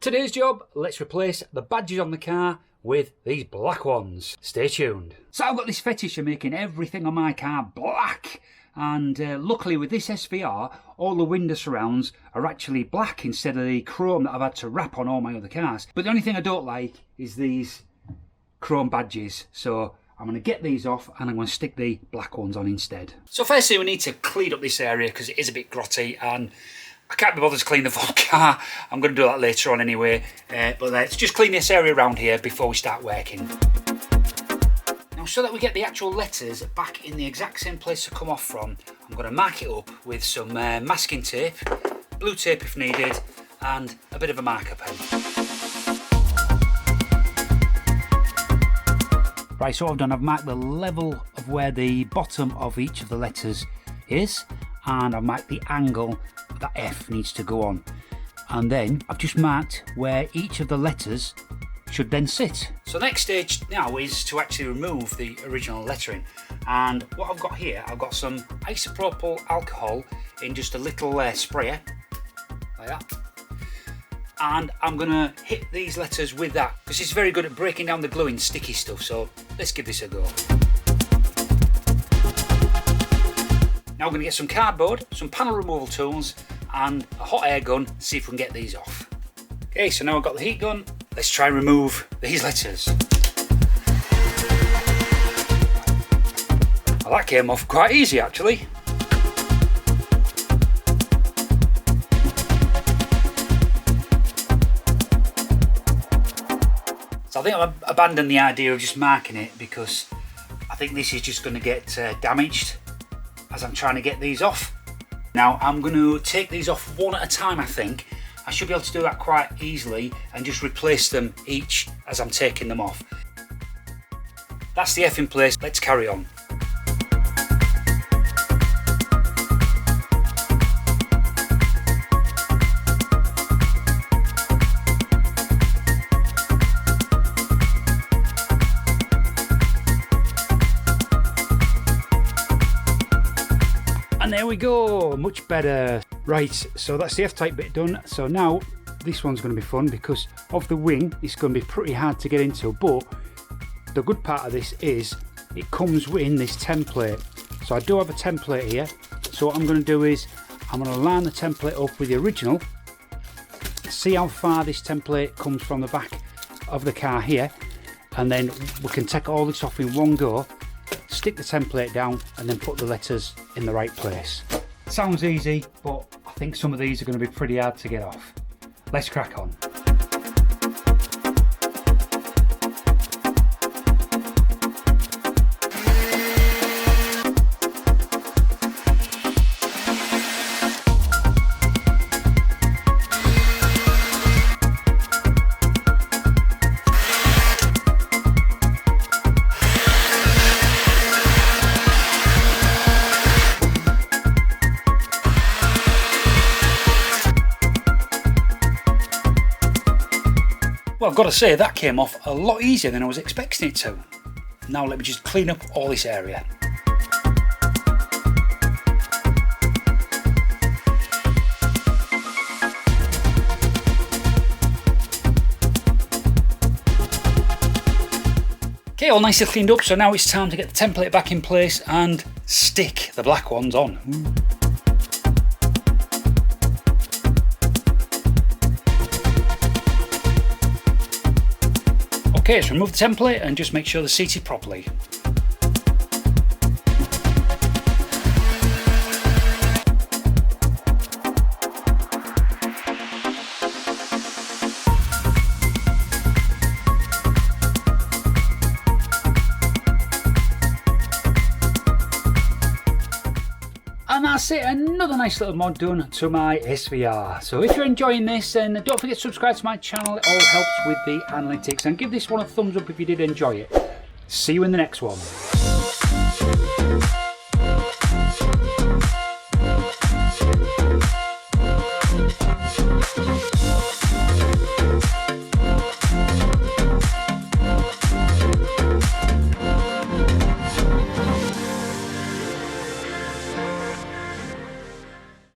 Today's job, let's replace the badges on the car with these black ones. Stay tuned. So I've got this fetish of making everything on my car black. And luckily with this SVR, all the window surrounds are actually black instead of the chrome that I've had to wrap on all my other cars. But the only thing I don't like is these chrome badges. So I'm going to get these off and I'm going to stick the black ones on instead. So firstly we need to clean up this area because it is a bit grotty and I can't be bothered to clean the full car. I'm going to do that later on anyway. But let's just clean this area around here before we start working. Now, so that we get the actual letters back in the exact same place to come off from, I'm going to mark it up with some masking tape, blue tape if needed, and a bit of a marker pen. Right, so what I've done, I've marked the level of where the bottom of each of the letters is, and I've marked the angle that F needs to go on. And then I've just marked where each of the letters should then sit. So the next stage now is to actually remove the original lettering. And what I've got here, I've got some isopropyl alcohol in just a little sprayer, like that. And I'm gonna hit these letters with that, because it's very good at breaking down the gluing sticky stuff, so let's give this a go. Now we're gonna get some cardboard, some panel removal tools, and a hot air gun, see if we can get these off. Okay, so now I've got the heat gun. Let's try and remove these letters. Well, that came off quite easy actually. So I think I've abandoned the idea of just marking it because I think this is just going to get damaged as I'm trying to get these off. Now I'm going to take these off one at a time, I think. I should be able to do that quite easily and just replace them each as I'm taking them off. That's the F in place, let's carry on. And there we go, much better. Right, so that's the F-type bit done. So now this one's going to be fun because of the wing, it's going to be pretty hard to get into, but the good part of this is it comes in this template. So I do have a template here. So what I'm going to do is I'm going to line the template up with the original, see how far this template comes from the back of the car here, and then we can take all this off in one go, stick the template down and then put the letters in the right place. Sounds easy, but I think some of these are going to be pretty hard to get off. Let's crack on. Well, I've got to say that came off a lot easier than I was expecting it to. Now let me just clean up all this area. Okay, all nicely cleaned up, so now it's time to get the template back in place and stick the black ones on. Okay, let's remove the template and just make sure they're seated properly. And that's it, another nice little mod done to my SVR. So if you're enjoying this, then don't forget to subscribe to my channel, it all helps with the analytics, and give this one a thumbs up if you did enjoy it. See you in the next one.